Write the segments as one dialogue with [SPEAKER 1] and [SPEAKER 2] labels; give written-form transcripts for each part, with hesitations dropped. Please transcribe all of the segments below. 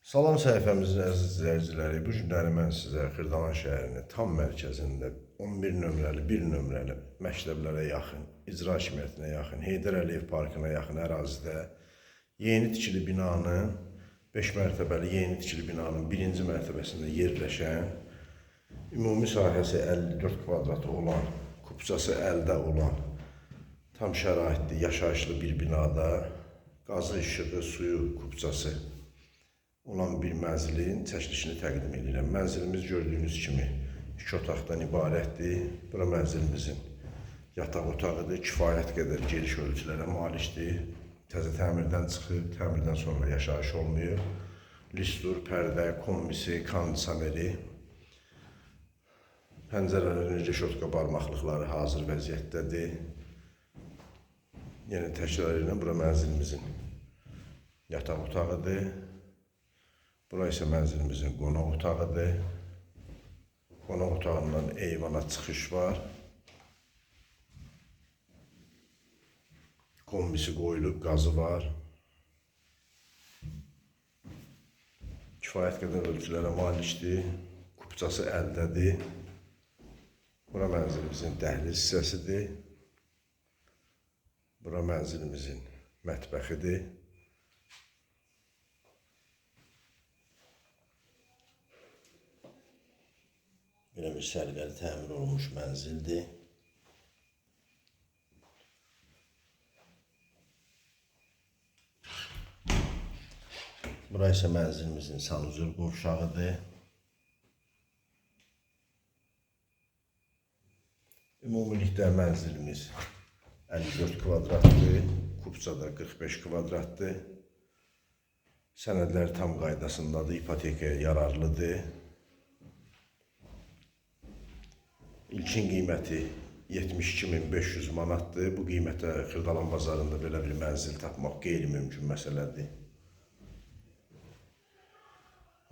[SPEAKER 1] Salam səhifəmizin əziz izləyiciləri, bu günləri mən sizə Xırdalan şəhərinin tam mərkəzində 11 nömrəli, 1 nömrəli məktəblərə yaxın, icra hakimiyyətinə yaxın, Heydər Əliyev parkına yaxın ərazidə yeni tikili binanın, 5 mərtəbəli yeni tikili binanın birinci mərtəbəsində yerləşən, ümumi sahəsi 54 kvadratı olan, kupçası əldə olan, tam şəraitli, yaşayışlı bir binada qazı, işığı, suyu, kupçası olan bir mənzilin çəkilişini təqdim edirəm. Mənzilimiz gördüyünüz kimi 2 otaqdan ibarətdir. Bura mənzilimizin yataq otağıdır. Kifayət qədər geniş ölçülərə malikdir. Təzə təmirdən çıxıb, təmirdən sonra yaşayış olmuyor. Listur, pərdə, kombisi, kondisioneri, pəncərələrin reşotka barmaqlıqları hazır vəziyyətdədir. Yenə təkrar edirəm, bura mənzilimizin yataq otağıdır. Bura isə mənzilimizin qonaq otağıdır. Qonaq otağından eyvana çıxış var. Kombisi qoyulub, qazı var. Kifayət qədər ölçülərə malikdir. Kupçası əldədir. Bura mənzilimizin dəhliz hissəsidir. Bura mənzilimizin mətbəxidir. Belə bir səliqəli təmir olunmuş mənzildir. Bura isə mənzilimizin sanuzör qovşağıdır. Ümumilikdə mənzilimiz 54 kvadratdır, kupçada 45 kvadratdır. Sənədlər tam qaydasındadır, ipotekaya yararlıdır. İlkin qiyməti 72.500 manatdır. Bu qiymətə Xırdalan bazarında belə bir mənzil tapmaq qeyri-mümkün məsələdir.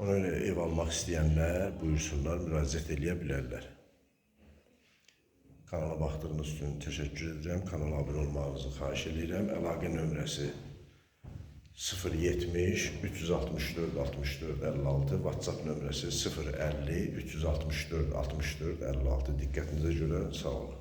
[SPEAKER 1] Ona görə ev almaq istəyənlər buyursunlar, müraciət edə bilərlər. Kanala baxdığınız üçün təşəkkür edirəm. Kanala abunə olmağınızı xahiş edirəm. Əlaqə nömrəsi 070 364 64 56, WhatsApp nömrəsi 050 364 64 56. Diqqətinizə görə sağ olun.